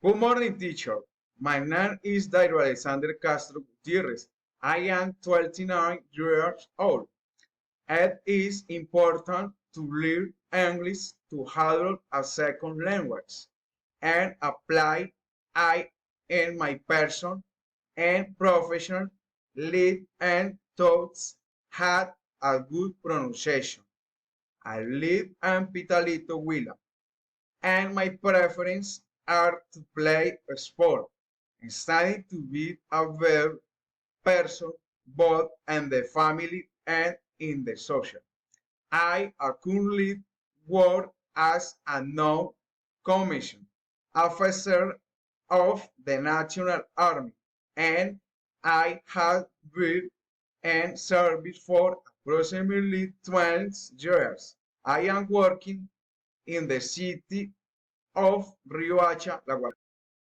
Good morning, teacher. My name is Dairo Alexander Castro Gutierrez. I am 29 years old. It is important to learn English to handle a second language and apply it in my personal and professional life and thoughts had a good pronunciation. I live in Pitalito, Huila, and my preferences are to play a sport and study to be a better person both in the family and in the social. I currently work as a non-commissioned officer of the National Army, and I have been in service for approximately 12 years. I am working in the city of Riohacha, La Guardia.